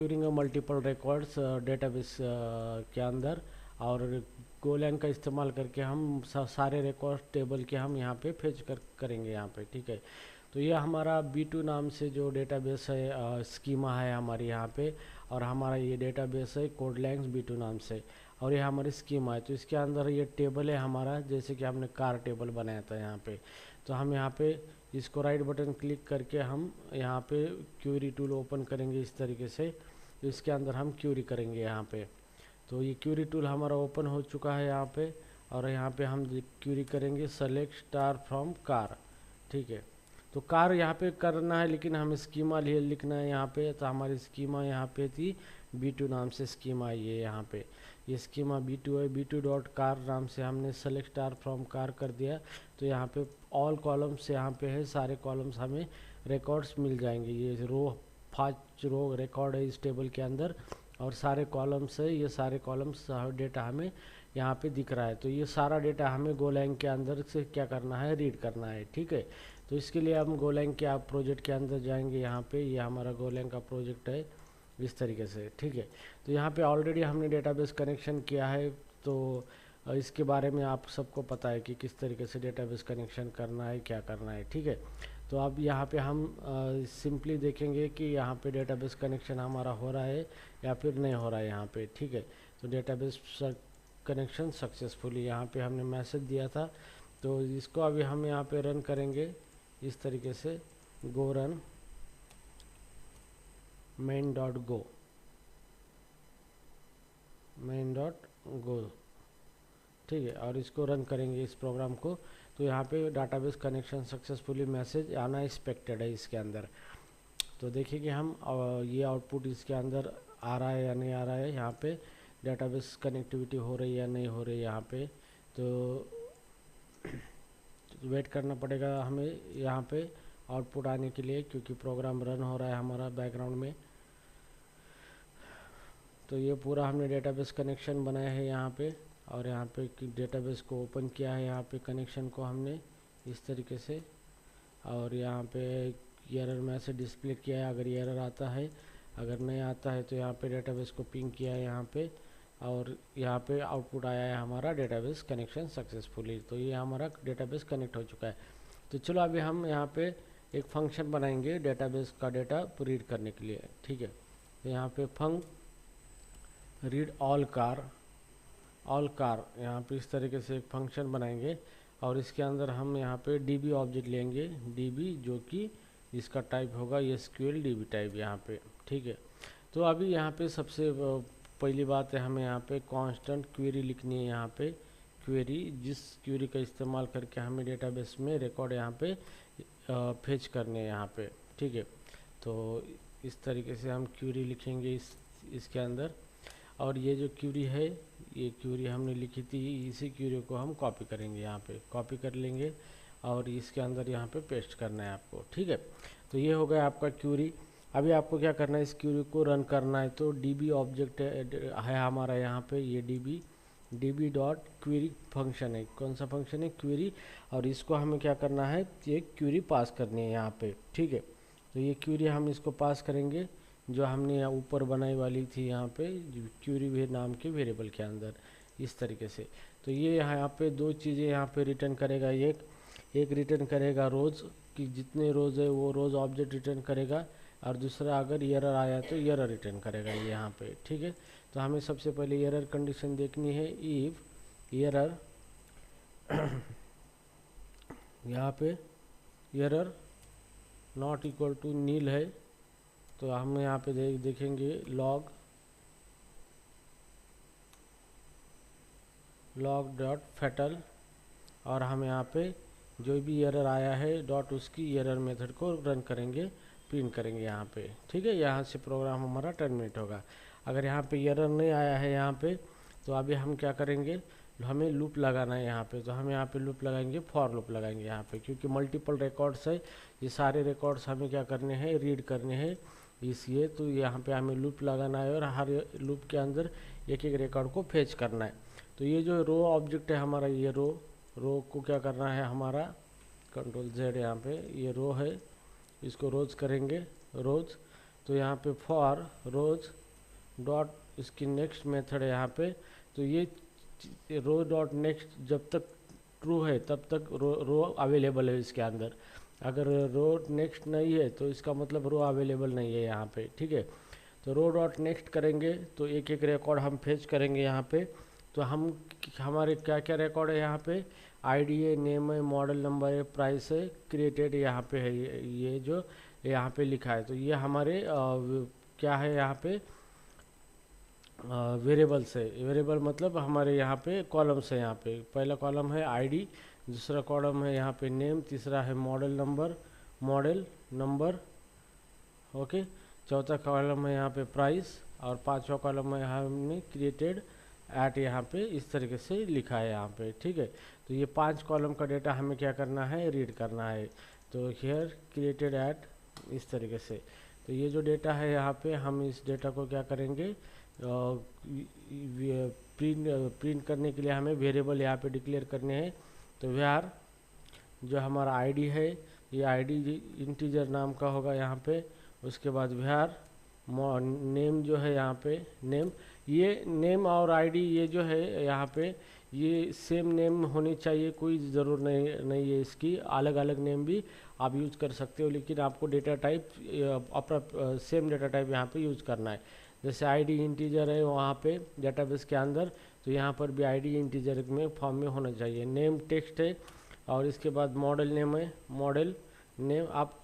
During multiple records database के अंदर, और गोलैंग का इस्तेमाल करके हम सारे रिकॉर्ड टेबल के हम यहाँ पे फेच करेंगे यहाँ पे। ठीक है, तो ये हमारा B2 नाम से जो डेटाबेस है, स्कीमा है हमारी यहाँ पे, और हमारा ये डेटाबेस है कोडलैंग्स B2 नाम से, और ये हमारी स्कीमा है। तो इसके अंदर ये टेबल है हमारा, जैसे कि हमने कार टेबल बनाया था यहाँ पे। तो हम यहाँ पे इसको राइट बटन क्लिक करके हम यहाँ पे क्यूरी टूल ओपन करेंगे इस तरीके से। तो इसके अंदर हम क्यूरी करेंगे यहाँ पे। तो ये क्यूरी टूल हमारा ओपन हो चुका है यहाँ पे, और यहाँ पे हम क्यूरी करेंगे सेलेक्ट स्टार फ्रॉम कार। ठीक है, तो कार यहाँ पे करना है, लेकिन हमें स्कीमा लिखना है यहाँ पे। तो हमारी स्कीमा यहाँ पे थी B2 नाम से स्कीमा, ये यहाँ पे ये स्कीमा B2 है। B2 डॉट कार नाम से हमने सेलेक्ट स्टार फ्रॉम कार कर दिया। तो यहाँ पे ऑल कॉलम्स यहाँ पे है, सारे कॉलम्स हमें रिकॉर्ड्स मिल जाएंगे। ये रो 5 रो रिकॉर्ड है इस टेबल के अंदर, और सारे कॉलम्स है, ये सारे कॉलम्स डेटा हमें यहाँ पे दिख रहा है। तो ये सारा डेटा हमें गोलैंग के अंदर से क्या करना है, रीड करना है। ठीक है, तो इसके लिए हम गोलैंग के आप प्रोजेक्ट के अंदर जाएंगे। यहाँ पे ये हमारा गोलैंग का प्रोजेक्ट है इस तरीके से। ठीक है, तो यहाँ पे ऑलरेडी हमने डेटाबेस कनेक्शन किया है, तो इसके बारे में आप सबको पता है कि किस तरीके से डेटाबेस कनेक्शन करना है, क्या करना है। ठीक है, तो अब यहाँ पे हम सिंपली देखेंगे कि यहाँ पे डेटाबेस कनेक्शन हमारा हो रहा है या फिर नहीं हो रहा है यहाँ पे। ठीक है, तो डेटाबेस कनेक्शन सक्सेसफुली यहाँ पे हमने मैसेज दिया था। तो इसको अभी हम यहाँ पे रन करेंगे इस तरीके से, गो रन main.go main.go। ठीक है, और इसको रन करेंगे इस प्रोग्राम को। तो यहाँ पे डाटाबेस कनेक्शन सक्सेसफुली मैसेज आना एक्सपेक्टेड है इसके अंदर। तो देखिए कि हम ये आउटपुट इसके अंदर आ रहा है या नहीं आ रहा है। यहाँ पे डेटाबेस कनेक्टिविटी हो रही है या नहीं हो रही है यहाँ पे। तो वेट करना पड़ेगा हमें यहाँ पे आउटपुट आने के लिए, क्योंकि प्रोग्राम रन हो रहा है हमारा बैकग्राउंड में। तो ये पूरा हमने डेटाबेस कनेक्शन बनाया है यहाँ पे, और यहाँ पे डेटाबेस को ओपन किया है यहाँ पे कनेक्शन को हमने इस तरीके से, और यहाँ पे एरर मैसेज डिस्प्ले किया है अगर एरर आता है। अगर नहीं आता है तो यहाँ पे डेटाबेस को पिंग किया है यहाँ पे, और यहाँ पे आउटपुट आया है हमारा डेटाबेस कनेक्शन सक्सेसफुली। तो ये हमारा डेटाबेस कनेक्ट हो चुका है। तो चलो अभी हम यहाँ पे एक फंक्शन बनाएंगे डेटाबेस का डेटा रीड करने के लिए। ठीक है, तो यहाँ पे फंक रीड ऑल कार यहाँ पे इस तरीके से एक फंक्शन बनाएंगे, और इसके अंदर हम यहाँ पे DB ऑब्जेक्ट लेंगे, DB जो कि इसका टाइप होगा SQL DB टाइप यहाँ पे। ठीक है, तो अभी यहाँ पे सबसे पहली बात है, हमें यहाँ पे कांस्टेंट क्वेरी लिखनी है। यहाँ पे क्वेरी, जिस क्वेरी का इस्तेमाल करके हमें डेटाबेस में रिकॉर्ड यहाँ पे फेच करने हैं यहाँ पे। ठीक है, तो इस तरीके से हम क्वेरी लिखेंगे इसके अंदर, और ये जो क्वेरी है, ये क्वेरी हमने लिखी थी, इसी क्वेरी को हम कॉपी करेंगे यहाँ पे, कॉपी कर लेंगे और इसके अंदर यहाँ पे पेस्ट करना है आपको। ठीक है, तो ये हो गया आपका क्वेरी। अभी आपको क्या करना है, इस क्वेरी को रन करना है। तो DB ऑब्जेक्ट है हमारा यहाँ पे, ये DB डॉट क्वेरी फंक्शन है। कौन सा फंक्शन है, क्वेरी, और इसको हमें क्या करना है, ये क्वेरी पास करनी है यहाँ पे। ठीक है, तो ये क्वेरी हम इसको पास करेंगे जो हमने यहाँ ऊपर बनाई वाली थी यहाँ पे क्वेरी नाम के वेरिएबल के अंदर इस तरीके से। तो ये यहाँ पे दो चीज़ें यहाँ पे रिटर्न करेगा, एक रिटर्न करेगा रोज़ कि जितने रोज़ है वो रोज़ ऑब्जेक्ट रिटर्न करेगा, और दूसरा अगर एरर आया तो एरर रिटर्न करेगा ये यहाँ पे। ठीक है, तो हमें सबसे पहले एरर कंडीशन देखनी है। इफ एरर यहाँ पे error not equal to nil है, तो हम यहाँ पे देखेंगे लॉग डॉट फैटल, और हम यहाँ पे जो भी एरर आया है डॉट उसकी एरर मेथड को रन करेंगे, प्रिंट करेंगे यहाँ पे। ठीक है, यहाँ से प्रोग्राम हमारा टर्मिनेट होगा। अगर यहाँ पे एरर नहीं आया है यहाँ पे, तो अभी हम क्या करेंगे, हमें लूप लगाना है यहाँ पे। तो हम यहाँ पे लूप लगाएंगे, फॉर लूप लगाएंगे यहाँ पे, क्योंकि मल्टीपल रिकॉर्ड्स है, ये सारे रिकॉर्ड्स हमें क्या करने हैं, रीड करने हैं इसलिए। तो यहाँ पे हमें लूप लगाना है, और हर लूप के अंदर एक एक रिकॉर्ड को फेच करना है। तो ये जो रो ऑब्जेक्ट है हमारा, ये रो को क्या करना है हमारा, कंट्रोल Z यहाँ पे, ये रो है, इसको रोज करेंगे, रोज तो यहाँ पे फॉर रोज डॉट इसकी नेक्स्ट मेथड है यहाँ पे। तो ये रो डॉट नेक्स्ट जब तक ट्रू है तब तक रो अवेलेबल है इसके अंदर। अगर रो नेक्स्ट नहीं है तो इसका मतलब रो अवेलेबल नहीं है यहाँ पे, ठीक है। तो रो डॉट नेक्स्ट करेंगे तो एक एक रिकॉर्ड हम फेच करेंगे यहाँ पे। तो हम हमारे क्या क्या रिकॉर्ड है यहाँ पे, आईडी है, नेम है, मॉडल नंबर है, प्राइस है, क्रिएटेड यहाँ पे है, ये जो यहाँ पे लिखा है। तो ये हमारे क्या है यहाँ पे, वेरिएबल्स है। वेरिएबल मतलब हमारे यहाँ पे कॉलम्स है। यहाँ पे पहला कॉलम है आईडी, दूसरा कॉलम है यहाँ पे नेम, तीसरा है मॉडल नंबर, ओके। चौथा कॉलम है यहाँ पे प्राइस, और पांचवा कॉलम है हमने क्रिएटेड एट यहाँ पे इस तरीके से लिखा है यहाँ पे, ठीक है। तो ये 5 कॉलम का डेटा हमें क्या करना है, रीड करना है। तो हियर क्रिएटेड एट इस तरीके से। तो ये जो डेटा है यहाँ पे हम इस डेटा को क्या करेंगे, प्रिंट करने के लिए हमें वेरिएबल यहाँ पे डिक्लेयर करने हैं। तो वेयर जो हमारा आईडी है, ये आईडी इंटीजर नाम का होगा यहाँ पे। उसके बाद वेयर नेम जो है यहाँ पे नेम, ये नेम और आईडी ये जो है यहाँ पे ये सेम नेम होनी चाहिए, कोई ज़रूर नहीं है इसकी। अलग अलग नेम भी आप यूज़ कर सकते हो, लेकिन आपको डेटा टाइप अपना सेम डेटा टाइप यहाँ पे यूज़ करना है। जैसे आईडी इंटीजर है वहाँ पे डेटाबेस के अंदर, तो यहाँ पर भी आईडी इंटीजर में फॉर्म में होना चाहिए। नेम टेक्स्ट है, और इसके बाद मॉडल नेम है, मॉडल नेम आप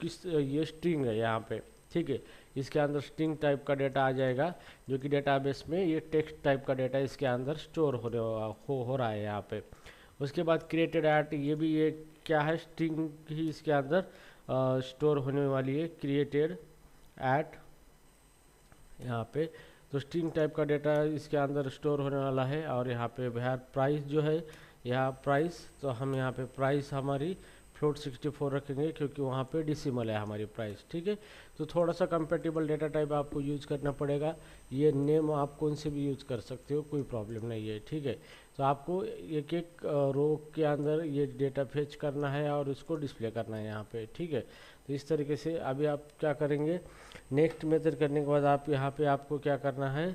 किस ये स्ट्रिंग है यहाँ पे, ठीक है। इसके अंदर स्ट्रिंग टाइप का डेटा आ जाएगा, जो कि डेटाबेस में ये टेक्स्ट टाइप का डेटा इसके अंदर स्टोर हो रहा है यहाँ पे। उसके बाद क्रिएटेड एट, ये भी ये क्या है, स्ट्रिंग ही इसके अंदर स्टोर होने वाली है, क्रिएटेड एट यहाँ पे। तो स्ट्रिंग टाइप का डेटा इसके अंदर स्टोर होने वाला है। और यहाँ पे प्राइस जो है, यहाँ प्राइस, तो हम यहाँ पे प्राइस हमारी फ्लोट 64 रखेंगे, क्योंकि वहाँ पे डेसिमल है हमारी प्राइस, ठीक है। तो थोड़ा सा कंपेटेबल डेटा टाइप आपको यूज़ करना पड़ेगा। ये नेम आप कौन से भी यूज़ कर सकते हो, कोई प्रॉब्लम नहीं है, ठीक है। तो आपको एक एक रो के अंदर ये डेटा फेच करना है और उसको डिस्प्ले करना है यहाँ पे, ठीक है। तो इस तरीके से अभी आप क्या करेंगे, नेक्स्ट मेथड करने के बाद आप यहाँ पे आपको क्या करना है,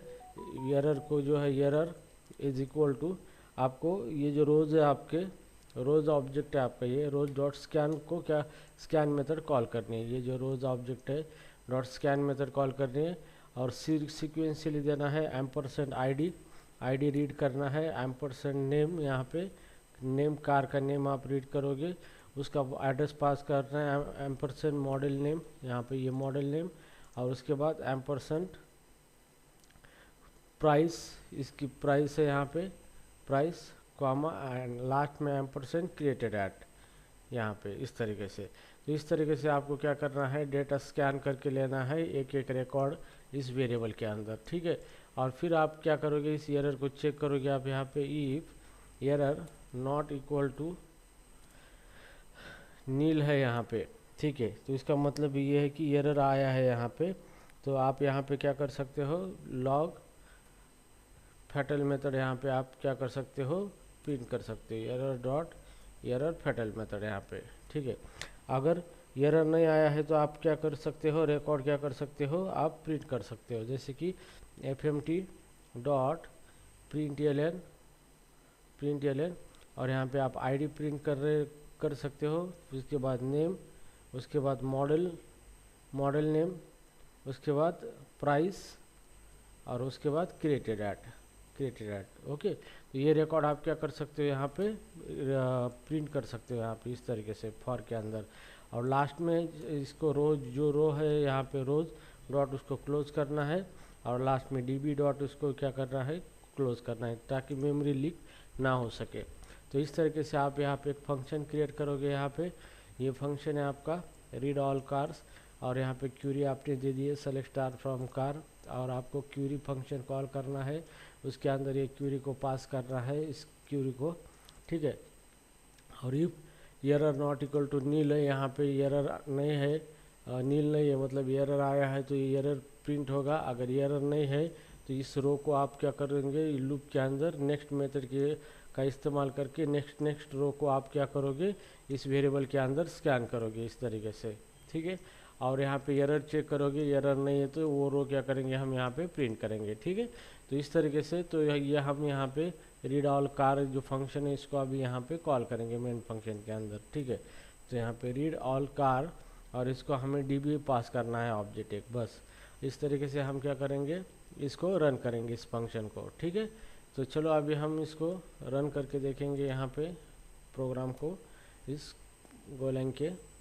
एरर को जो है एरर इज इक्वल टू, आपको ये जो रोज़ है आपके रोज़ ऑब्जेक्ट है आपका, ये रोज डॉट स्कैन को क्या स्कैन मेथड कॉल करनी है। ये जो रोज़ ऑब्जेक्ट है डॉट स्कैन मेथड कॉल करनी है, और सीक्वेंशियली देना है एम्परसेंड आईडी रीड करना है, एम्परसेंड नेम, यहाँ पे नेम कार का नेम आप रीड करोगे, उसका एड्रेस पास करना है, एम्परसेंड मॉडल नेम, यहाँ पे ये मॉडल नेम, और उसके बाद एम्परसेंड प्राइस, इसकी प्राइस है यहाँ पे प्राइस, कॉमा एंड लास्ट में एम्परसेंड क्रिएटेड एट यहाँ पे इस तरीके से। तो इस तरीके से आपको क्या करना है, डेटा स्कैन करके लेना है एक एक रिकॉर्ड इस वेरिएबल के अंदर, ठीक है। और फिर आप क्या करोगे, इस एरर को चेक करोगे आप यहाँ पे, if error not equal to nil है यहाँ पे, ठीक है। तो इसका मतलब ये है कि एरर आया है यहाँ पे। तो आप यहाँ पे क्या कर सकते हो, लॉग फैटल मेथड यहाँ पे आप क्या कर सकते हो, प्रिंट कर सकते हो, error dot error fatal method यहाँ पे, ठीक है। अगर एरर नहीं आया है तो आप क्या कर सकते हो, रिकॉर्ड क्या कर सकते हो, आप प्रिंट कर सकते हो, जैसे कि fmt डॉट प्रिंट एल और यहाँ पे आप आईडी प्रिंट कर सकते हो। उसके बाद नेम, उसके बाद मॉडल नेम, उसके बाद प्राइस, और उसके बाद क्रिएटेड एट, ओके। तो ये रिकॉर्ड आप क्या कर सकते हो, यहाँ पे प्रिंट कर सकते हो यहाँ पे इस तरीके से फॉर के अंदर। और लास्ट में इसको जो रो है यहाँ पे रोज डॉट उसको क्लोज करना है, और लास्ट में db डॉट उसको क्या करना है, क्लोज करना है, ताकि मेमोरी लीक ना हो सके। तो इस तरीके से आप यहाँ पे एक फंक्शन क्रिएट करोगे। यहाँ पे ये फंक्शन है आपका रीड ऑल कार्स, और यहाँ पे क्यूरी आपने दे दी है सेलेक्ट स्टार फ्रॉम कार, और आपको क्यूरी फंक्शन कॉल करना है, उसके अंदर ये क्यूरी को पास करना है, इस क्यूरी को, ठीक है। और if error not equal to nil है, यहाँ पे एरर नहीं है, नील नहीं है मतलब एरर आया है, तो ये एरर प्रिंट होगा। अगर एरर नहीं है तो इस रो को आप क्या करेंगे, लूप के अंदर नेक्स्ट मेथड का इस्तेमाल करके नेक्स्ट रो को आप क्या करोगे, इस वेरिएबल के अंदर स्कैन करोगे इस तरीके से, ठीक है। और यहाँ पे एरर चेक करोगे, एरर नहीं है तो वो रो क्या करेंगे हम यहाँ पे प्रिंट करेंगे। ठीक है, तो इस तरीके से तो ये हम यहाँ पे रीड ऑल कार जो फंक्शन है इसको अभी यहाँ पे कॉल करेंगे मेन फंक्शन के अंदर। ठीक है, तो यहाँ पे रीड ऑल कार और इसको हमें डीबी पास करना है ऑब्जेक्ट एक, बस इस तरीके से हम क्या करेंगे, इसको रन करेंगे इस फंक्शन को। ठीक है, तो चलो अभी हम इसको रन करके देखेंगे यहाँ पे प्रोग्राम को इस गोलैंग के।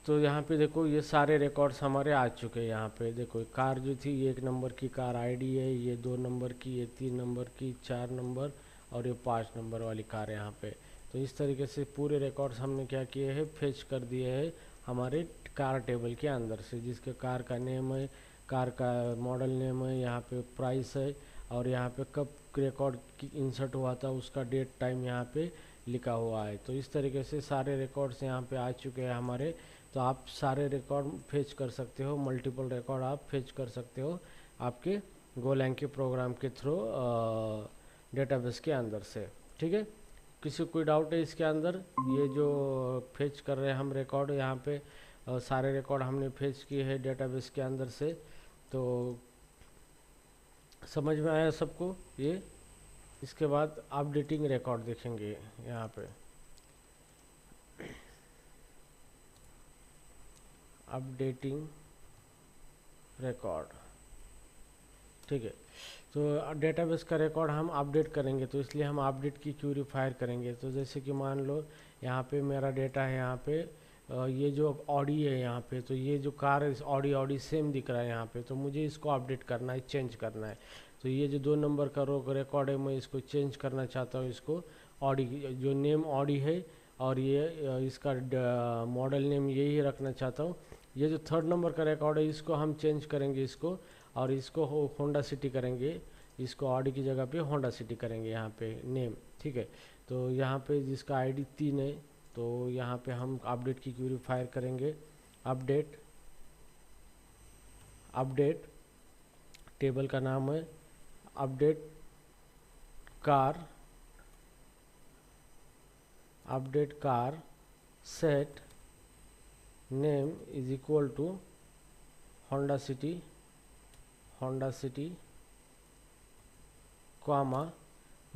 तो यहाँ पे देखो ये सारे रिकॉर्ड्स हमारे आ चुके हैं। यहाँ पे देखो कार जो थी ये 1 नंबर की कार आईडी है, ये 2 नंबर की, ये 3 नंबर की, 4 नंबर और ये 5 नंबर वाली कार है यहाँ पे। तो इस तरीके से पूरे रिकॉर्ड्स हमने क्या किए हैं, फेच कर दिए हैं हमारे कार टेबल के अंदर से, जिसके कार का नेम है, कार का मॉडल नेम है, यहाँ पे प्राइस है और यहाँ पे कब रिकॉर्ड इंसर्ट हुआ था उसका डेट टाइम यहाँ पे लिखा हुआ है। तो इस तरीके से सारे रिकॉर्ड्स यहाँ पे आ चुके हैं हमारे। तो आप सारे रिकॉर्ड फेच कर सकते हो, मल्टीपल रिकॉर्ड आप फेच कर सकते हो आपके गोलैंग के प्रोग्राम के थ्रू डेटाबेस के अंदर से। ठीक है, किसी को कोई डाउट है इसके अंदर? ये जो फेच कर रहे हैं हम रिकॉर्ड यहाँ पे सारे रिकॉर्ड हमने फेच किए हैं डेटाबेस के अंदर से, तो समझ में आया सबको ये? इसके बाद अपडेटिंग रिकॉर्ड देखेंगे यहाँ पे, अपडेटिंग रिकॉर्ड। ठीक है, तो डेटाबेस का रिकॉर्ड हम अपडेट करेंगे, तो इसलिए हम अपडेट की क्यूरी फायर करेंगे। तो जैसे कि मान लो यहाँ पे मेरा डेटा है, यहाँ पे ये जो ऑडी है यहाँ पे, तो ये जो कार है ऑडी सेम दिख रहा है यहाँ पे, तो मुझे इसको अपडेट करना है, चेंज करना है। तो ये जो 2 नंबर का रो रिकॉर्ड है मैं इसको चेंज करना चाहता हूँ, इसको ऑडी जो नेम ऑडी है और ये इसका मॉडल नेम यही रखना चाहता हूँ। ये जो 3rd नंबर का रिकॉर्ड है इसको हम चेंज करेंगे इसको, और इसको होंडा सिटी करेंगे, इसको ऑडी की जगह पे होंडा सिटी करेंगे यहाँ पे नेम। ठीक है, तो यहाँ पे जिसका आईडी 3 है तो यहाँ पे हम अपडेट की क्यूरी फायर करेंगे, अपडेट टेबल का नाम है update car set name is equal to Honda City comma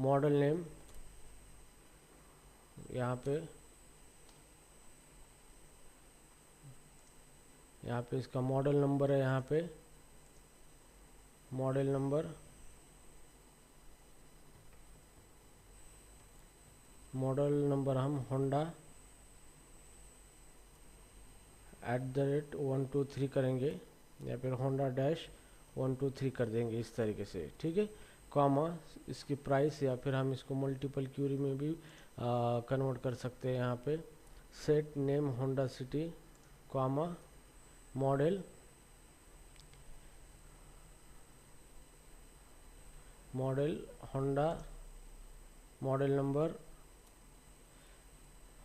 model name, यहाँ पे इसका मॉडल नंबर है, यहाँ पे मॉडल नंबर हम होंडा @123 करेंगे या फिर होंडा -123 कर देंगे इस तरीके से। ठीक है, कॉमा इसकी प्राइस, या फिर हम इसको मल्टीपल क्यूरी में भी कन्वर्ट कर सकते हैं। यहाँ पे set name Honda City comma model Honda model number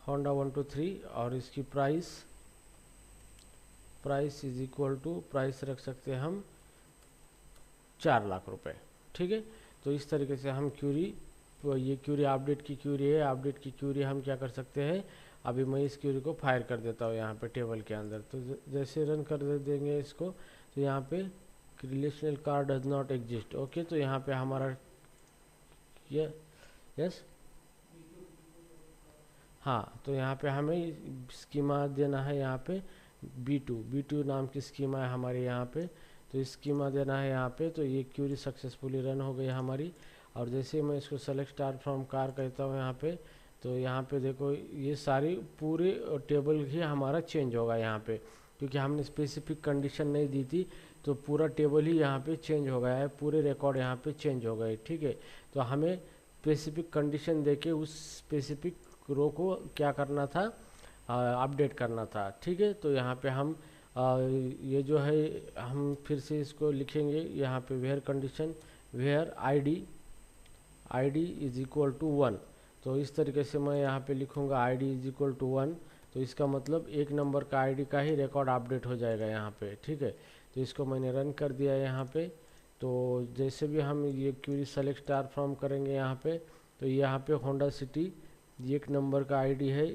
Honda 123 और इसकी price is equal to price रख सकते हैं हम 4 लाख रुपए। ठीक है, तो इस तरीके से हम क्यूरी, ये क्यूरी अपडेट की क्यूरी है, अपडेट की क्यूरी हम क्या कर सकते हैं, अभी मैं इस क्यूरी को फायर कर देता हूँ यहाँ पे टेबल के अंदर। तो जैसे रन कर देंगे इसको, तो यहाँ पे relational car does not exist. Okay, तो यहाँ पे हमारा यस हाँ, तो यहाँ पे हमें स्कीमा देना है, यहाँ पे B2 नाम की स्कीमा है हमारे यहाँ पे, तो इस स्कीमा देना है यहाँ पे। तो ये क्यूरी सक्सेसफुली रन हो गई हमारी। और जैसे मैं इसको सेलेक्ट स्टार फ्रॉम कार कहता हूँ यहाँ पे, तो यहाँ पे देखो ये सारी पूरे टेबल ही हमारा चेंज होगा यहाँ पे, क्योंकि हमने स्पेसिफिक कंडीशन नहीं दी थी, तो पूरा टेबल ही यहाँ पे चेंज हो गया है, पूरे रिकॉर्ड यहाँ पे चेंज हो गए। ठीक है, तो हमें स्पेसिफिक कंडीशन देके उस स्पेसिफिक रो को क्या करना था, अपडेट करना था। ठीक है, तो यहाँ पे हम ये जो है हम फिर से इसको लिखेंगे यहाँ पे where condition where ID is equal to 1। तो इस तरीके से मैं यहाँ पे लिखूँगा आईडी इज इक्वल टू 1, तो इसका मतलब 1 नंबर का आईडी का ही रिकॉर्ड अपडेट हो जाएगा यहाँ पे। ठीक है, तो इसको मैंने रन कर दिया यहाँ पे। तो जैसे भी हम ये क्यूरी सेलेक्ट स्टार फ्रॉम करेंगे यहाँ पे, तो यहाँ पे होंडा सिटी ये 1 नंबर का आईडी है,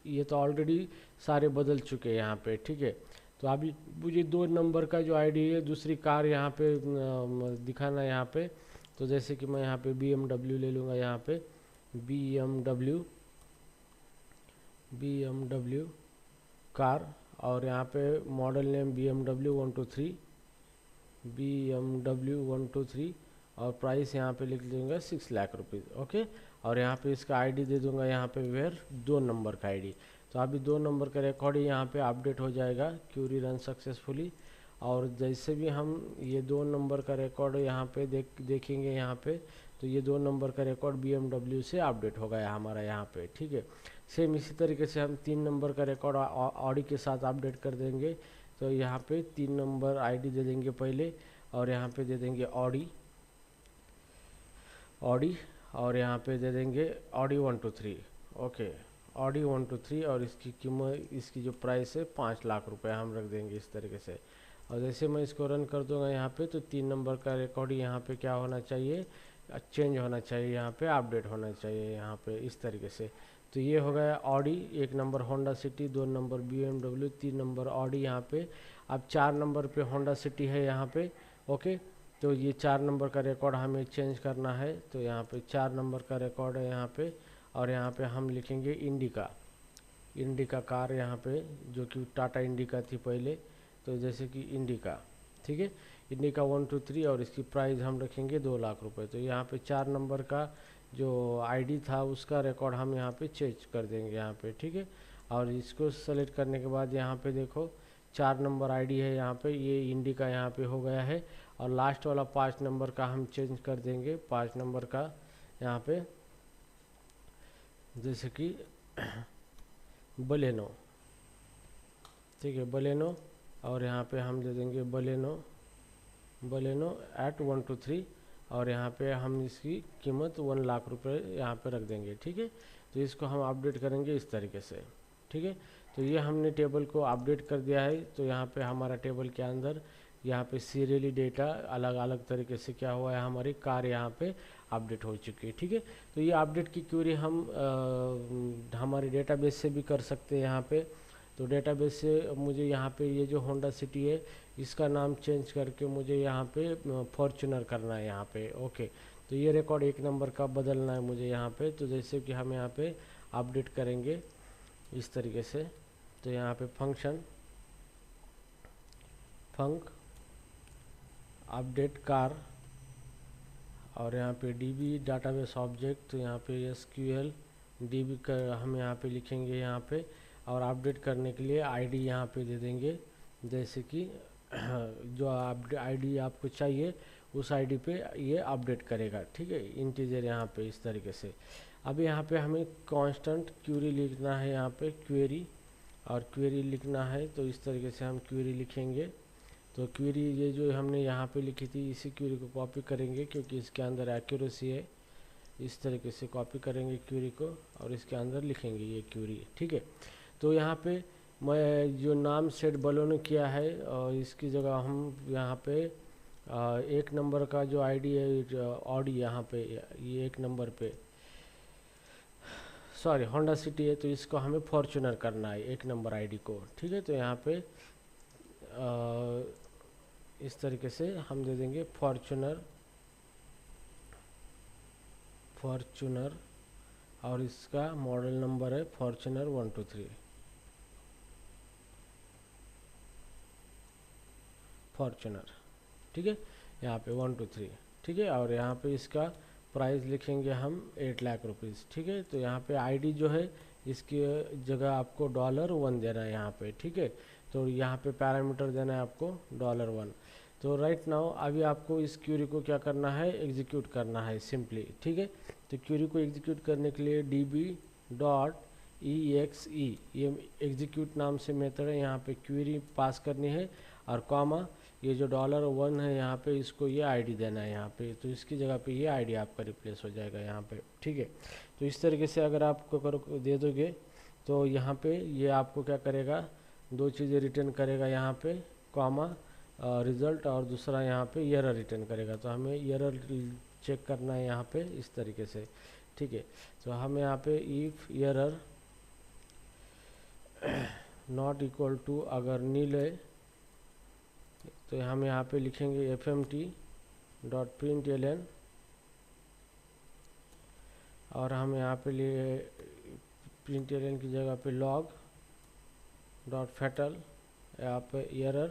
ये तो ऑलरेडी सारे बदल चुके हैं यहाँ पे, ठीक है। तो अभी मुझे 2 नंबर का जो आईडी है दूसरी कार यहाँ पे दिखाना है यहाँ पे। तो जैसे कि मैं यहाँ पे BMW ले लूँगा, यहाँ पे BMW कार, और यहाँ पे मॉडल नेम BMW 123 और प्राइस यहाँ पे लिख दूंगा 6 लाख रुपीज़, ओके। और यहाँ पे इसका आईडी दे दूंगा यहाँ पे वेयर 2 नंबर का आईडी। तो अभी 2 नंबर का रिकॉर्ड ही यहाँ पे अपडेट हो जाएगा, क्यूरी रन सक्सेसफुली। और जैसे भी हम ये 2 नंबर का रिकॉर्ड यहाँ पे देखेंगे यहाँ पे, तो ये 2 नंबर का रिकॉर्ड BMW से अपडेट हो गया हमारा यहाँ पे, ठीक है। सेम इसी तरीके से हम 3 नंबर का रिकॉर्ड ऑडी के साथ अपडेट कर देंगे। तो यहाँ पे 3 नंबर आईडी दे देंगे पहले, और यहाँ पे दे देंगे ऑडी, और यहाँ पे दे देंगे ऑडी 123, ओके, ऑडी 123। और इसकी कीमत, इसकी जो प्राइस है 5 लाख रुपए हम रख देंगे इस तरीके से। और जैसे मैं इसको रन कर दूंगा यहाँ पे, तो 3 नंबर का रिकॉर्ड यहाँ पे क्या होना चाहिए, चेंज होना चाहिए, यहाँ पे अपडेट होना चाहिए यहाँ पे इस तरीके से। तो ये हो गया Audi, 1 number Honda city, 2 number BMW, 3 number Audi यहाँ पे। अब 4 नंबर पे होंडा सिटी है यहाँ पे, ओके। तो ये 4 नंबर का रिकॉर्ड हमें चेंज करना है। तो यहाँ पे 4 नंबर का रिकॉर्ड है यहाँ पे, और यहाँ पे हम लिखेंगे इंडिका कार यहाँ पे, जो कि टाटा इंडिका थी पहले। तो जैसे कि इंडिका, ठीक है, इंडिका 123, और इसकी प्राइस हम रखेंगे 2 लाख रुपए। तो यहाँ पे 4 नंबर का जो आईडी था उसका रिकॉर्ड हम यहाँ पे चेंज कर देंगे यहाँ पे, ठीक है। और इसको सेलेक्ट करने के बाद यहाँ पे देखो 4 नंबर आईडी है यहाँ पे, ये इंडिका यहाँ पे हो गया है। और लास्ट वाला 5 नंबर का हम चेंज कर देंगे, 5 नंबर का यहाँ पे, जैसे कि बलेनो, ठीक है, बलेनो। और यहाँ पे हम दे देंगे बलेनो at 123, और यहाँ पे हम इसकी कीमत 1 लाख रुपए यहाँ पे रख देंगे, ठीक है। तो इसको हम अपडेट करेंगे इस तरीके से, ठीक है। तो ये हमने टेबल को अपडेट कर दिया है। तो यहाँ पे हमारा टेबल के अंदर यहाँ पे सीरियली डेटा अलग अलग तरीके से क्या हुआ है, हमारी कार यहाँ पे अपडेट हो चुकी है, ठीक है। तो ये अपडेट की क्वेरी हम हमारे डेटाबेस से भी कर सकते हैं यहाँ पे। तो डेटाबेस से मुझे यहाँ पे ये जो होंडा सिटी है इसका नाम चेंज करके मुझे यहाँ पे फॉर्च्यूनर करना है यहाँ पे, ओके। तो ये रिकॉर्ड 1 नंबर का बदलना है मुझे यहाँ पे। तो जैसे कि हम यहाँ पे अपडेट करेंगे इस तरीके से। तो यहाँ पे फंक अपडेट कार, और यहाँ पे DB डाटाबेस ऑब्जेक्ट, तो यहाँ पे SQL DB का हम यहाँ पे लिखेंगे यहाँ पे। और अपडेट करने के लिए आईडी यहाँ पे दे देंगे, जैसे कि जो आईडी आपको चाहिए उस आईडी पे ये अपडेट करेगा, ठीक है, इंटीजर यहाँ पे इस तरीके से। अब यहाँ पे हमें कांस्टेंट क्वेरी लिखना है यहाँ पे, क्वेरी लिखना है। तो इस तरीके से हम क्वेरी लिखेंगे। तो क्वेरी ये जो हमने यहाँ पे लिखी थी इसी क्वेरी को कॉपी करेंगे, क्योंकि इसके अंदर एक्यूरेसी है। इस तरीके से कॉपी करेंगे क्वेरी को, और इसके अंदर लिखेंगे ये क्वेरी, ठीक है। तो यहाँ पे मैं जो नाम सेट बलोन किया है, और इसकी जगह हम यहाँ पे 1 नंबर का जो आईडी है ऑडी, यहाँ पे ये 1 नंबर पे सॉरी होंडा सिटी है, तो इसको हमें फॉर्च्यूनर करना है 1 नंबर आईडी को, ठीक है। तो यहाँ पे इस तरीके से हम दे देंगे फॉर्च्यूनर, और इसका मॉडल नंबर है फॉर्च्यूनर 123, फॉर्च्यूनर, ठीक है, यहाँ पे 123, ठीक है। और यहाँ पे इसका प्राइस लिखेंगे हम 8 लाख रुपीज़, ठीक है। तो यहाँ पे आईडी जो है इसकी जगह आपको $1 देना है यहाँ पे, ठीक है। तो यहाँ पे पैरामीटर देना है आपको $1। तो राइट नाउ अभी आपको इस क्वेरी को क्या करना है, एग्जीक्यूट करना है सिंपली, ठीक है। तो क्वेरी को एग्जीक्यूट करने के लिए db.exe ये एग्जीक्यूट नाम से मेथड है, यहाँ पे क्वेरी पास करनी है, और कॉमा ये जो $1 है यहाँ पे इसको ये आईडी देना है यहाँ पे। तो इसकी जगह पे ये आईडी आपका रिप्लेस हो जाएगा यहाँ पे, ठीक है। तो इस तरीके से अगर आप दे दोगे तो यहाँ पे ये आपको क्या करेगा, 2 चीज़ें रिटर्न करेगा यहाँ पे, कॉमा रिज़ल्ट, और दूसरा यहाँ पे एरर रिटर्न करेगा। तो हमें एरर चेक करना है यहाँ पे इस तरीके से, ठीक है। तो हम यहाँ पे if error not equal to अगर नील है तो हम यहाँ पे लिखेंगे fmt.println और हम यहाँ पे लिए println की जगह पे log.fatal यहाँ पे error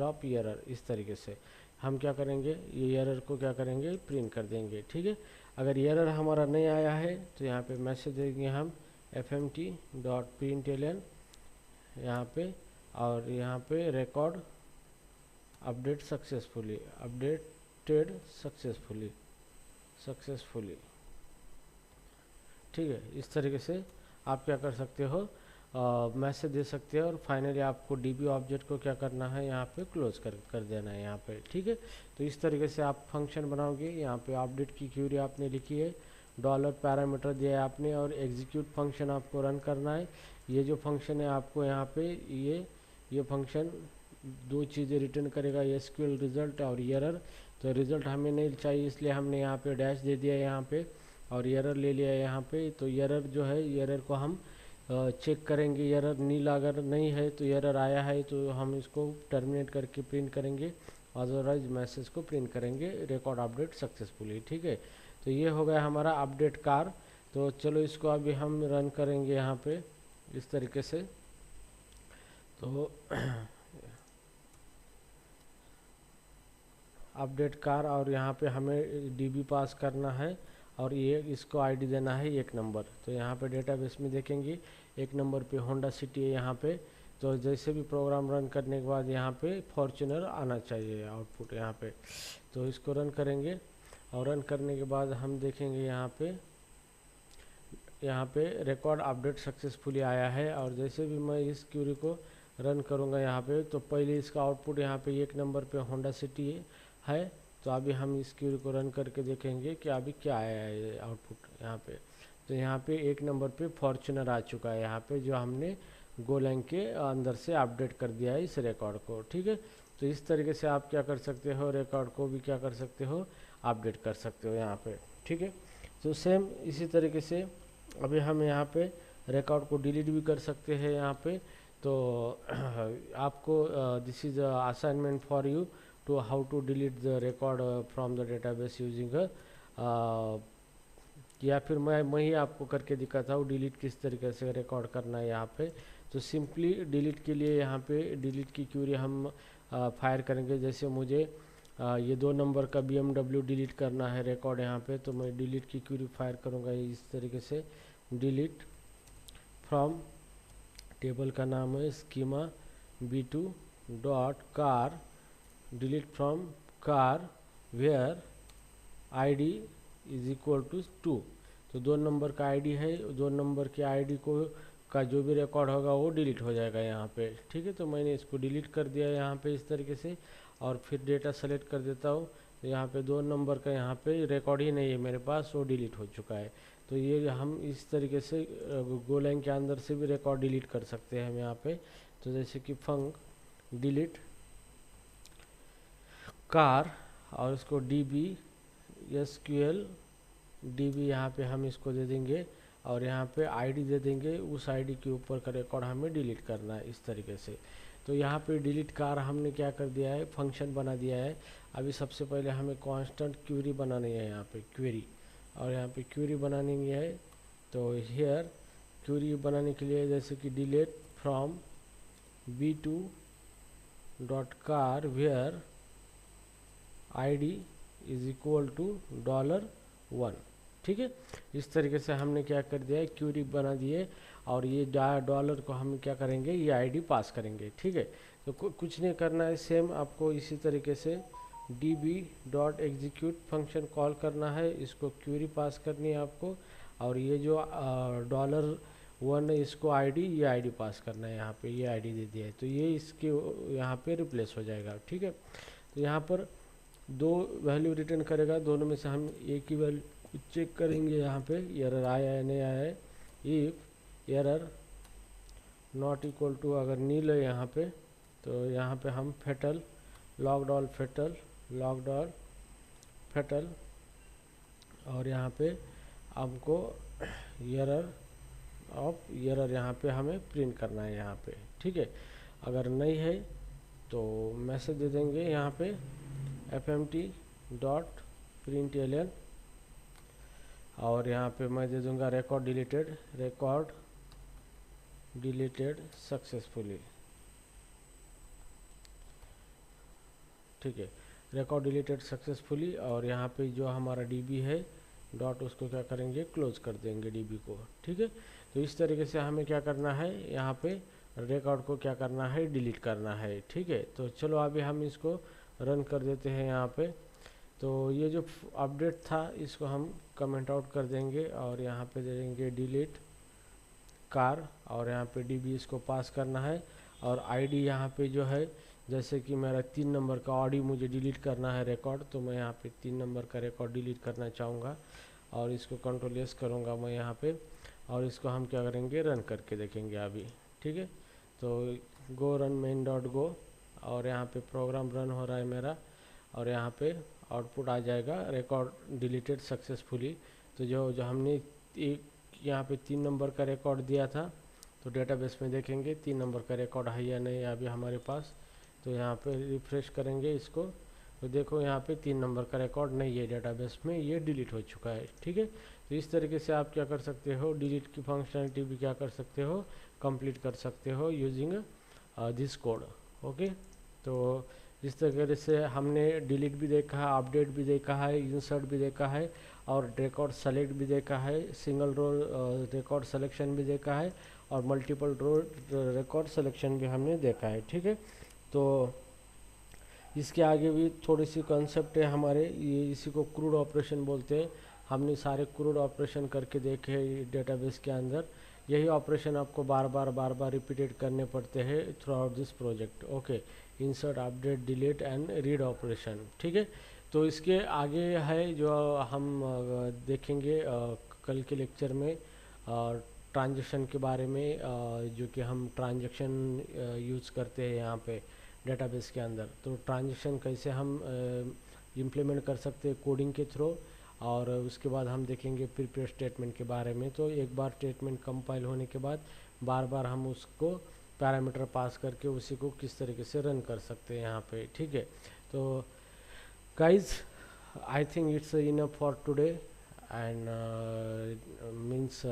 ऑफ एरर, इस तरीके से हम क्या करेंगे, ये एरर को क्या करेंगे, प्रिंट कर देंगे। ठीक है। अगर एरर हमारा नहीं आया है तो यहाँ पे मैसेज देंगे हम fmt.println यहाँ पे, और यहाँ पे रिकॉर्ड अपडेट सक्सेसफुली। ठीक है। इस तरीके से आप क्या कर सकते हो, मैसेज दे सकते हो, और फाइनली आपको डीबी ऑब्जेक्ट को क्या करना है, यहाँ पे क्लोज कर देना है यहाँ पे। ठीक है। तो इस तरीके से आप फंक्शन बनाओगे। यहाँ पे अपडेट की क्यूरी आपने लिखी है, डॉलर पैरामीटर दिया है आपने, और एग्जीक्यूट फंक्शन आपको रन करना है। ये जो फंक्शन है आपको यहाँ पे ये फंक्शन दो चीज़ें रिटर्न करेगा, एसक्यूएल रिजल्ट और एरर। तो रिजल्ट हमें नहीं चाहिए, इसलिए हमने यहाँ पे डैश दे दिया यहाँ पे, और एरर ले लिया यहाँ पे। तो एरर जो है, एरर को हम चेक करेंगे। एरर नीला अगर नहीं है तो एरर आया है तो हम इसको टर्मिनेट करके प्रिंट करेंगे, अदरवाइज मैसेज को प्रिंट करेंगे रिकॉर्ड अपडेट सक्सेसफुली। ठीक है। तो ये हो गया हमारा अपडेट कार। तो चलो इसको अभी हम रन करेंगे यहाँ पे इस तरीके से। तो अपडेट कार, और यहाँ पे हमें डीबी पास करना है, और ये इसको आईडी देना है 1 नंबर। तो यहाँ पे डेटाबेस में देखेंगे 1 नंबर पे होंडा सिटी है यहाँ पे। तो जैसे भी प्रोग्राम रन करने के बाद यहाँ पे फॉर्च्यूनर आना चाहिए आउटपुट यहाँ पे। तो इसको रन करेंगे, और रन करने के बाद हम देखेंगे यहाँ पे रिकॉर्ड अपडेट सक्सेसफुली आया है। और जैसे भी मैं इस क्यूरी को रन करूँगा यहाँ पे, तो पहले इसका आउटपुट यहाँ पे 1 नंबर पे होंडा सिटी है। तो अभी हम इस क्यूरी को रन करके देखेंगे कि अभी क्या आया है आउटपुट यहाँ पे। तो यहाँ पे 1 नंबर पे फॉर्च्यूनर आ चुका है यहाँ पे, जो हमने गोलैंग के अंदर से अपडेट कर दिया है इस रिकॉर्ड को। ठीक है। तो इस तरीके से आप क्या कर सकते हो, रिकॉर्ड को भी क्या कर सकते हो, अपडेट कर सकते हो यहाँ पे। ठीक है। तो सेम इसी तरीके से अभी हम यहाँ पे रिकॉर्ड को डिलीट भी कर सकते हैं यहाँ पे। तो आपको this is assignment for you to how to delete the record from the database using a या फिर मैं ही आपको करके दिखाता हूँ डिलीट किस तरीके से रिकॉर्ड करना है यहाँ पे। तो सिंपली डिलीट के लिए यहाँ पे डिलीट की क्यूरी हम फायर करेंगे। जैसे मुझे ये 2 नंबर का BMW डिलीट करना है रिकॉर्ड यहाँ पे, तो मैं डिलीट की क्यूरी फायर करूँगा इस तरीके से, डिलीट फ्रॉम, टेबल का नाम है schema B2 dot car, delete from car where ID is equal to 2। तो 2 नंबर का ID है, 2 नंबर के ID को का जो भी रिकॉर्ड होगा वो डिलीट हो जाएगा यहाँ पे। ठीक है। तो मैंने इसको डिलीट कर दिया यहाँ पे इस तरीके से, और फिर डेटा सेलेक्ट कर देता हूँ। तो यहाँ पे 2 नंबर का यहाँ पे रिकॉर्ड ही नहीं है मेरे पास, वो डिलीट हो चुका है। तो ये हम इस तरीके से गोलैंग के अंदर से भी रिकॉर्ड डिलीट कर सकते हैं हम यहाँ पे। तो जैसे कि फंक डिलीट कार, और इसको DB SQL DB यहाँ पे हम इसको दे देंगे, और यहाँ पे ID दे देंगे, उस ID के ऊपर का रिकॉर्ड हमें डिलीट करना है इस तरीके से। तो यहाँ पे डिलीट कार हमने क्या कर दिया है, फंक्शन बना दिया है। अभी सबसे पहले हमें कांस्टेंट क्यूरी बनानी है यहाँ पे क्वेरी, और यहाँ पे क्यूरी बनानी है। तो हियर क्यूरी बनाने के लिए जैसे कि delete from B2 dot car where ID is equal to $1। ठीक है। इस तरीके से हमने क्या कर दिया है, क्यूरी बना दिए, और ये डॉलर को हम क्या करेंगे, ये ID पास करेंगे। ठीक है। तो कुछ नहीं करना है, सेम आपको इसी तरीके से DB dot execute function call करना है, इसको क्यूरी पास करनी है आपको, और ये जो $1 है इसको ID, ये ID पास करना है यहाँ पे, ये ID दे दिया है। तो ये इसके यहाँ पे रिप्लेस हो जाएगा। ठीक है। तो यहाँ पर 2 वैल्यू रिटर्न करेगा, दोनों में से हम एक ही वैल्यू चेक करेंगे यहाँ पे, एरर आया है नहीं आया है। If error not equal to अगर नील है यहाँ पे, तो यहाँ पे हम फेटल लॉगड ऑल फेटल और यहाँ पे हमको एरर यहाँ पे हमें प्रिंट करना है यहाँ पे, ठीक है। अगर नहीं है तो मैसेज दे देंगे यहाँ पे fmt.println, और यहाँ पे मैं दे दूँगा रिकॉर्ड डिलीटेड सक्सेसफुली, ठीक है, रिकॉर्ड डिलीटेड सक्सेसफुली। और यहाँ पे जो हमारा डीबी है डॉट, उसको क्या करेंगे, क्लोज कर देंगे डीबी को, ठीक है। तो इस तरीके से हमें क्या करना है, यहाँ पे रिकॉर्ड को क्या करना है, डिलीट करना है, ठीक है। तो चलो अभी हम इसको रन कर देते हैं यहाँ पे। तो ये जो अपडेट था इसको हम कमेंट आउट कर देंगे और यहाँ पे दे देंगे डिलीट कार, और यहाँ पे डीबी इसको पास करना है। और आईडी यहाँ पे जो है, जैसे कि मेरा 3 नंबर का ऑडी मुझे डिलीट करना है रिकॉर्ड, तो मैं यहाँ पे 3 नंबर का रिकॉर्ड डिलीट करना चाहूँगा और इसको कंट्रोल एस करूँगा मैं यहाँ पे, और इसको हम क्या करेंगे, रन करके देखेंगे अभी, ठीक है। तो गो रन मेन डॉट गो, और यहाँ पे प्रोग्राम रन हो रहा है मेरा, और यहाँ पे आउटपुट आ जाएगा रिकॉर्ड डिलीटेड सक्सेसफुली। तो जो हमने एक यहाँ पे 3 नंबर का रिकॉर्ड दिया था, तो डेटाबेस में देखेंगे 3 नंबर का रिकॉर्ड है या नहीं अभी हमारे पास। तो यहाँ पे रिफ्रेश करेंगे इसको, तो देखो यहाँ पे 3 नंबर का रिकॉर्ड नहीं है डेटाबेस में, ये डिलीट हो चुका है, ठीक है। तो इस तरीके से आप क्या कर सकते हो, डिलीट की फंक्शनलिटी भी क्या कर सकते हो, कंप्लीट कर सकते हो यूजिंग दिस कोड, ओके। तो इस तरीके से हमने डिलीट भी देखा है, अपडेट भी देखा है, इंसर्ट भी देखा है, और रिकॉर्ड सेलेक्ट भी देखा है, सिंगल रो रिकॉर्ड सिलेक्शन भी देखा है, और मल्टीपल रो रिकॉर्ड सिलेक्शन भी हमने देखा है, ठीक है। तो इसके आगे भी थोड़ी सी कॉन्सेप्ट है हमारे, ये इसी को क्रूड ऑपरेशन बोलते हैं। हमने सारे क्रूड ऑपरेशन करके देखे हैं डेटाबेस के अंदर। यही ऑपरेशन आपको बार बार रिपीटेड करने पड़ते हैं through out this project, okay. Insert, update, delete and read operation, ठीक है। तो इसके आगे है जो हम देखेंगे कल के लेक्चर में, ट्रांजैक्शन के बारे में, जो कि हम ट्रांजैक्शन यूज़ करते हैं यहाँ पे डेटाबेस के अंदर। तो ट्रांजैक्शन कैसे हम इम्प्लीमेंट कर सकते हैं कोडिंग के थ्रू, और उसके बाद हम देखेंगे प्रीपेयर स्टेटमेंट के बारे में। तो एक बार स्टेटमेंट कंपाइल होने के बाद बार हम उसको पैरामीटर पास करके उसी को किस तरीके से रन कर सकते हैं यहाँ पे, ठीक है। तो guys, I think it's enough for today, and means